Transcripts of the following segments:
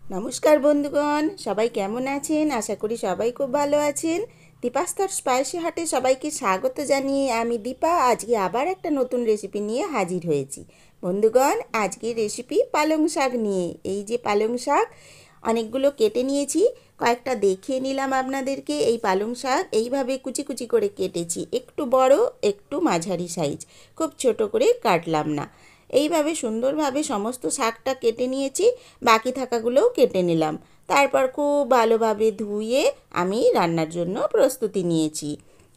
নমস্কার বন্ধুগণ, সবাই কেমন আছেন? আশা করি সবাই খুব ভালো আছেন। দীপাস্তর স্পাইসি হাটে সবাইকে স্বাগত জানিয়ে আমি দীপা আজকে আবার একটা নতুন রেসিপি নিয়ে হাজির হয়েছি। বন্ধুগণ, আজকের রেসিপি পালং শাক নিয়ে। এই যে পালং শাক অনেকগুলো কেটে নিয়েছি, কয়েকটা দেখিয়ে নিলাম আপনাদেরকে। এই পালং শাক এইভাবে কুচি কুচি করে কেটেছি, একটু বড় একটু মাঝারি সাইজ, খুব ছোট করে কাটলাম না। এইভাবে সুন্দরভাবে সমস্ত শাকটা কেটে নিয়েছি, বাকি থাকাগুলোও কেটে নিলাম। তারপর খুব ভালোভাবে ধুয়ে আমি রান্নার জন্য প্রস্তুতি নিয়েছি।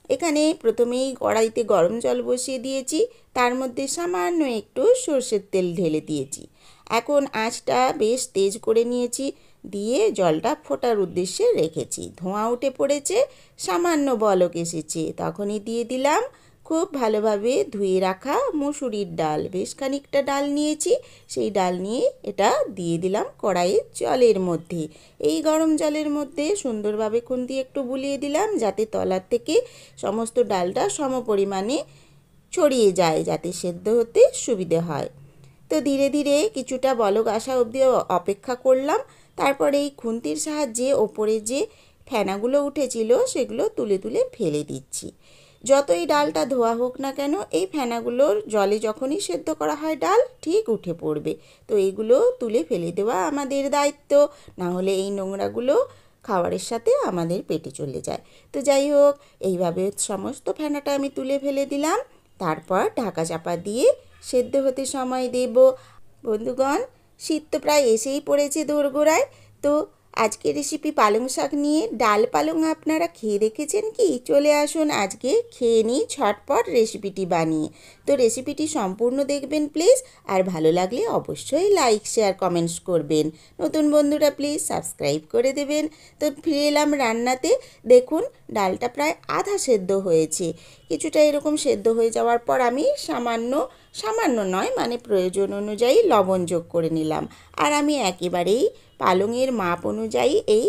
এখানে প্রথমেই কড়াইতে গরম জল বসিয়ে দিয়েছি, তার মধ্যে সামান্য একটু সর্ষের তেল ঢেলে দিয়েছি। এখন আঁচটা বেশ তেজ করে নিয়েছি, দিয়ে জলটা ফোটার উদ্দেশ্যে রেখেছি। ধোঁয়া উঠে পড়েছে, সামান্য বলক এসেছে, তখনই দিয়ে দিলাম খুব ভালোভাবে ধুয়ে রাখা মুসুরির ডাল। বেশ খানিকটা ডাল নিয়েছি, সেই ডাল নিয়ে এটা দিয়ে দিলাম কড়াইয়ের জলের মধ্যে। এই গরম জলের মধ্যে সুন্দরভাবে খুন্তি একটু বুলিয়ে দিলাম, যাতে তলার থেকে সমস্ত ডালটা সমপরিমাণে ছড়িয়ে যায়, যাতে সেদ্ধ হতে সুবিধে হয়। তো ধীরে ধীরে কিছুটা বলক আসা অবধি অপেক্ষা করলাম। তারপরে এই খুন্তির সাহায্যে ওপরে যে ফেনাগুলো উঠেছিল সেগুলো তুলে তুলে ফেলে দিচ্ছি। যতই ডালটা ধোয়া হোক না কেন, এই ফেনাগুলোর জলে যখনই সেদ্ধ করা হয় ডাল ঠিক উঠে পড়বে। তো এইগুলো তুলে ফেলে দেওয়া আমাদের দায়িত্ব, না হলে এই নোংরাগুলো খাবারের সাথে আমাদের পেটে চলে যায়। তো যাই হোক, এইভাবে সমস্ত ফেনাটা আমি তুলে ফেলে দিলাম। তারপর ঢাকা চাপা দিয়ে সেদ্ধ হতে সময় দেব। বন্ধুগণ, শীত তো প্রায় এসেই পড়েছে দোরগোড়ায়। তো আজকের রেসিপি পালং শাক নিয়ে। ডাল পালং আপনারা খেয়ে দেখেছেন কি? চলে আসুন আজকে খেয়ে নিই ঝটপট রেসিপিটি বানিয়ে। তো রেসিপিটি সম্পূর্ণ দেখবেন প্লিজ, আর ভালো লাগলে অবশ্যই লাইক শেয়ার কমেন্টস করবেন। নতুন বন্ধুরা প্লিজ সাবস্ক্রাইব করে দেবেন। তো ফিরে এলাম রান্নাতে। দেখুন, ডালটা প্রায় আধা সেদ্ধ হয়েছে। কিছুটা এরকম সেদ্ধ হয়ে যাওয়ার পর আমি সামান্য সামান্য নয়, মানে প্রয়োজন অনুযায়ী লবণ যোগ করে নিলাম। আর আমি একেবারেই পালংয়ের মাপ অনুযায়ী এই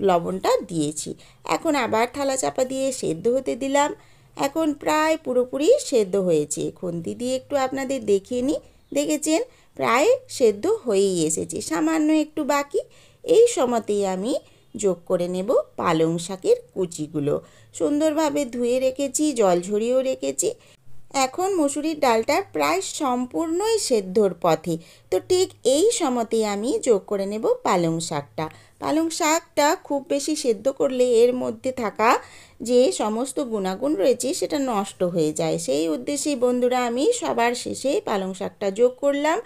লবণটা দিয়েছি। এখন আবার থালা চাপা দিয়ে সেদ্ধ হতে দিলাম। এখন প্রায় পুরোপুরি সেদ্ধ হয়েছে। খুন্তি দিয়ে একটু আপনাদের দেখিয়ে নিই। দেখেছেন, প্রায় সেদ্ধ হয়েই এসেছে, সামান্য একটু বাকি। এই সময়তেই আমি যোগ করে নেব পালং শাকের কুচিগুলো। সুন্দরভাবে ধুয়ে রেখেছি, জল ঝরিয়েও রেখেছি। এখন মুসুরির ডালটা প্রায় সম্পূর্ণই সেদ্ধর পথে। তো ঠিক এই সময়তে আমি যোগ করে নেব পালং শাকটা। পালং শাকটা খুব বেশি সেদ্ধ করলে এর মধ্যে থাকা যে সমস্ত গুণাগুণ রয়েছে সেটা নষ্ট হয়ে যায়। সেই উদ্দেশ্যেই বন্ধুরা আমি সবার শেষে পালং শাকটা যোগ করলাম।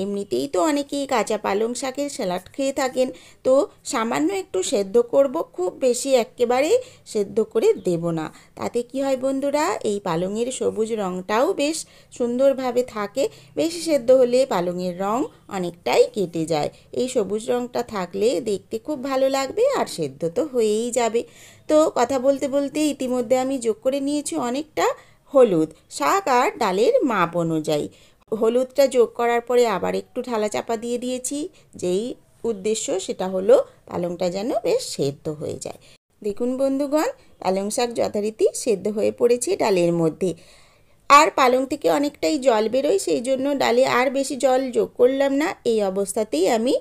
এমনিতেই তো অনেকেই কাঁচা পালং শাকের স্যালাড খেয়ে থাকেন, তো সামান্য একটু সেদ্ধ করব, খুব বেশি একেবারে সেদ্ধ করে দেব না। তাতে কি হয় বন্ধুরা, এই পালংয়ের সবুজ রঙটাও বেশ সুন্দরভাবে থাকে। বেশি সেদ্ধ হলে পালংয়ের রঙ অনেকটাই কেটে যায়। এই সবুজ রঙটা থাকলে দেখতে খুব ভালো লাগবে, আর সেদ্ধ তো হয়েই যাবে। তো কথা বলতে বলতে ইতিমধ্যে আমি যোগ করে নিয়েছি অনেকটা হলুদ, শাক আর ডালের মাপ অনুযায়ী। হলুদটা যোগ করার পরে আবার একটু ঢালা চাপা দিয়ে দিয়েছি। যেই উদ্দেশ্য সেটা হলো পালংটা যেন বেশ সেদ্ধ হয়ে যায়। দেখুন বন্ধুগণ, পালং শাক যথারীতি সেদ্ধ হয়ে পড়েছে ডালের মধ্যে। আর পালং থেকে অনেকটাই জল বেরোয়, সেই জন্য ডালে আর বেশি জল যোগ করলাম না। এই অবস্থাতেই আমি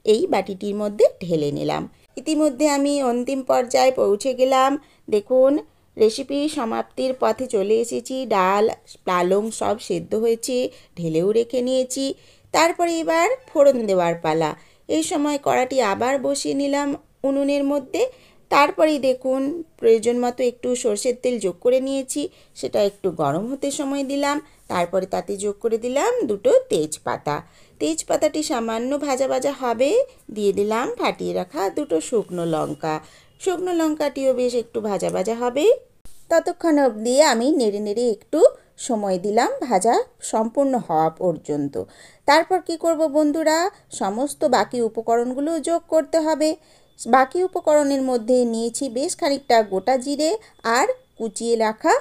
এই বাটিটির মধ্যে ঢেলে নিলাম। ইতিমধ্যে আমি অন্তিম পর্যায়ে পৌঁছে গেলাম। দেখুন, রেসিপি সমাপ্তির পথে চলে এসেছি। ডাল পালং সব সেদ্ধ হয়েছে, ঢেলেও রেখে নিয়েছি। তারপরে এবার ফোড়ন দেওয়ার পালা। এই সময় কড়াটি আবার বসিয়ে নিলাম উনুনের মধ্যে। তারপরেই দেখুন, প্রয়োজন মতো একটু সর্ষের তেল যোগ করে নিয়েছি, সেটা একটু গরম হতে সময় দিলাম। তারপরে তাতে যোগ করে দিলাম দুটো তেজপাতা। তেজপাতাটি সামান্য ভাজা ভাজা হবে, দিয়ে দিলাম ফাটিয়ে রাখা দুটো শুকনো লঙ্কা। শুকনো লঙ্কাটিও বেশ একটু ভাজা ভাজা হবে, ততক্ষণ অবধি আমি নেড়ে নেড়ে একটু সময় দিলাম ভাজা সম্পূর্ণ হওয়া পর্যন্ত। তারপর কি করব বন্ধুরা, সমস্ত বাকি উপকরণগুলো যোগ করতে হবে। বাকি উপকরণের মধ্যে নিয়েছি বেশ খানিকটা গোটা জিরে আর কুচিয়ে রাখা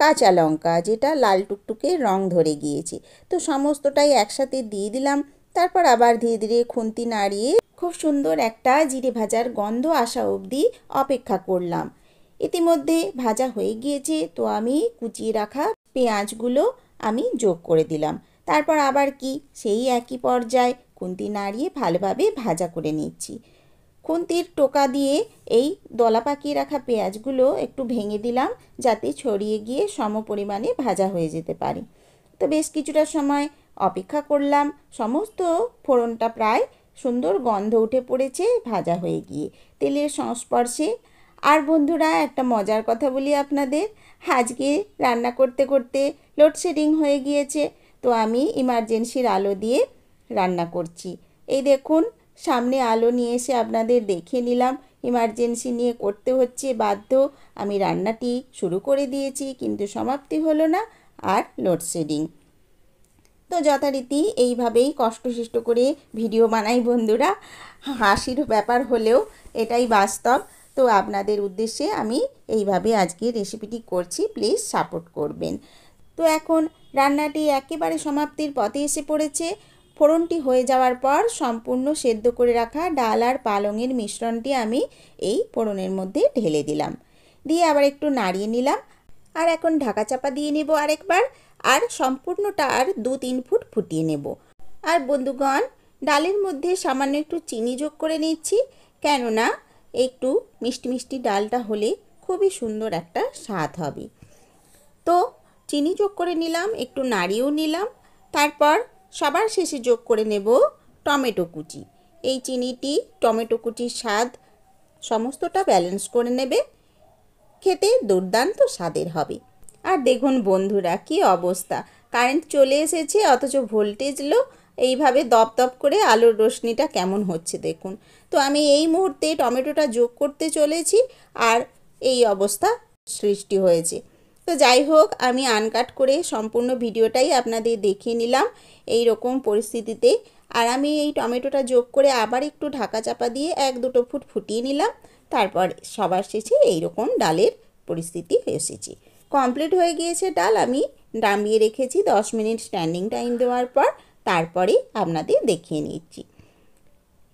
কাঁচা লঙ্কা, যেটা লাল টুকটুকে রং ধরে গিয়েছে। তো সমস্তটাই একসাথে দিয়ে দিলাম। তারপর আবার ধীরে ধীরে খুন্তি নাড়িয়ে খুব সুন্দর একটা জিরে ভাজার গন্ধ আসা অবধি অপেক্ষা করলাম। ইতিমধ্যে ভাজা হয়ে গিয়েছে, তো আমি কুচিয়ে রাখা পেঁয়াজগুলো আমি যোগ করে দিলাম। তারপর আবার কি সেই একই পর্যায় খুন্তি নাড়িয়ে ভালোভাবে ভাজা করে নিচ্ছি। খুন্তির টোকা দিয়ে এই দলা পাকিয়ে রাখা পেঁয়াজগুলো একটু ভেঙে দিলাম, যাতে ছড়িয়ে গিয়ে সম পরিমাণে ভাজা হয়ে যেতে পারে। তো বেশ কিছুটা সময় অপেক্ষা করলাম। সমস্ত ফোড়নটা প্রায় সুন্দর গন্ধ উঠে পড়েছে ভাজা হয়ে গিয়ে তেলের সংস্পর্শে। আর বন্ধুরা, একটা মজার কথা বলি আপনাদের, আজকে রান্না করতে করতে লোডশেডিং হয়ে গিয়েছে। তো আমি ইমার্জেন্সির আলো দিয়ে রান্না করছি। এই দেখুন, সামনে আলো নিয়ে এসে আপনাদের দেখিয়ে নিলাম। ইমার্জেন্সি নিয়ে করতে হচ্ছে বাধ্য। আমি রান্নাটি শুরু করে দিয়েছি, কিন্তু সমাপ্তি হলো না, আর লোডশেডিং। তো যথারীতি এইভাবেই কষ্টসিষ্ট করে ভিডিও বানাই বন্ধুরা। হাসির ব্যাপার হলেও এটাই বাস্তব। তো আপনাদের উদ্দেশ্যে আমি এইভাবে আজকে রেসিপিটি করছি, প্লিজ সাপোর্ট করবেন। তো এখন রান্নাটি একেবারে সমাপ্তির পথে এসে পড়েছে। ফোড়নটি হয়ে যাওয়ার পর সম্পূর্ণ সেদ্ধ করে রাখা ডাল আর পালংয়ের মিশ্রণটি আমি এই ফোড়নের মধ্যে ঢেলে দিলাম, দিয়ে আবার একটু নাড়িয়ে নিলাম। আর এখন ঢাকা চাপা দিয়ে নেব আরেকবার, আর সম্পূর্ণটা আর 2-3 ফুট ফুটিয়ে নেব। আর বন্ধুগণ, ডালের মধ্যে সামান্য একটু চিনি যোগ করে নিচ্ছি, কেননা একটু মিষ্টি মিষ্টি ডালটা হলে খুবই সুন্দর একটা স্বাদ হবে। তো চিনি যোগ করে নিলাম, একটু নাড়িয়েও নিলাম। তারপর সবার শেষে যোগ করে নেব টমেটো কুচি। এই চিনিটি টমেটো কুচির স্বাদ সমস্তটা ব্যালেন্স করে নেবে, খেতে দুর্দান্ত স্বাদের হবে। আর দেখুন বন্ধুরা, কি অবস্থা, কারেন্ট চলে এসেছে অথচ ভোল্টেজ লো। এইভাবে দপদপ করে আলোর রোশনিটা কেমন হচ্ছে দেখুন। তো আমি এই মুহূর্তে টমেটোটা যোগ করতে চলেছি, আর এই অবস্থা সৃষ্টি হয়েছে। তো যাই হোক, আমি আনকাট করে সম্পূর্ণ ভিডিওটাই আপনাদের দেখিয়ে নিলাম এই রকম পরিস্থিতিতে। আর আমি এই টমেটোটা যোগ করে আবার একটু ঢাকা চাপা দিয়ে 1-2 ফুট ফুটিয়ে নিলাম। তারপর সবার শেষে এইরকম ডালের পরিস্থিতি এসেছে। কমপ্লিট হয়ে গিয়েছে ডাল। আমি নামিয়ে রেখেছি 10 মিনিট স্ট্যান্ডিং টাইম দেওয়ার পর। তারপরে আপনাদের দেখিয়ে নিচ্ছি।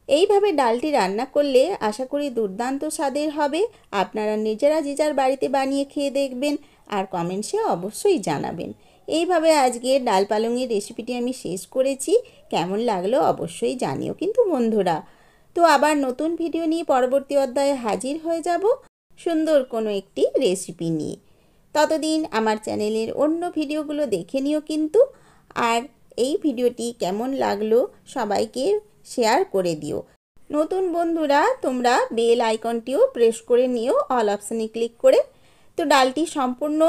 এইভাবে ডালটি রান্না করলে আশা করি দুর্দান্ত স্বাদের হবে। আপনারা নিজেরা যে যার বাড়িতে বানিয়ে খেয়ে দেখবেন, আর কমেন্টসে অবশ্যই জানাবেন। এইভাবে আজকে ডাল পালংয়ের রেসিপিটি আমি শেষ করেছি। কেমন লাগলো অবশ্যই জানিও কিন্তু বন্ধুরা। তো আবার নতুন ভিডিও নিয়ে পরবর্তী অধ্যায়ে হাজির হয়ে যাব সুন্দর কোনো একটি রেসিপি নিয়ে। ততদিন আমার চ্যানেলের অন্য ভিডিওগুলো দেখে নিও কিন্তু। আর এই ভিডিওটি কেমন লাগলো সবাইকে শেয়ার করে দিও। নতুন বন্ধুরা, তোমরা বেল আইকনটিও প্রেস করে নিও, অল অপশানে ক্লিক করে। তো ডালটি সম্পূর্ণ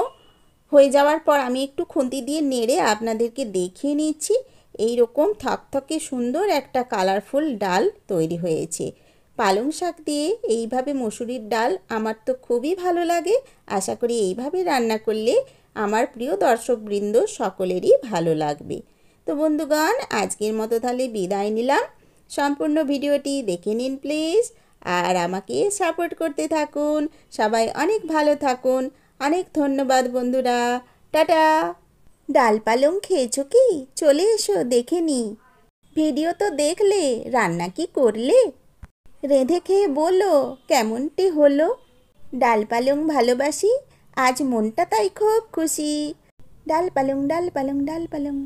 হয়ে যাওয়ার পর আমি একটু খুন্তি দিয়ে নেড়ে আপনাদেরকে দেখিয়ে নিচ্ছি। এই রকম থকথকে সুন্দর একটা কালারফুল ডাল তৈরি হয়েছে। পালং শাক দিয়ে এইভাবে মসুরির ডাল আমার তো খুবই ভালো লাগে। আশা করি এইভাবে রান্না করলে আমার প্রিয় দর্শকবৃন্দ সকলেরই ভালো লাগবে। তো বন্ধুগণ, আজকের মতো তাহলে বিদায় নিলাম। সম্পূর্ণ ভিডিওটি দেখে নিন প্লিজ, আর আমাকে সাপোর্ট করতে থাকুন। সবাই অনেক ভালো থাকুন। অনেক ধন্যবাদ বন্ধুরা, টাটা। ডাল পালং খেয়েছো কি? চলে এসো দেখে নি। ভিডিও তো দেখলে, রান্না কি করলে? রেঁধে খেয়ে বলো কেমনটি হলো। ডাল পালং ভালোবাসি, আজ মনটা তাই খুব খুশি। ডাল পালং, ডাল পালং, ডাল পালং।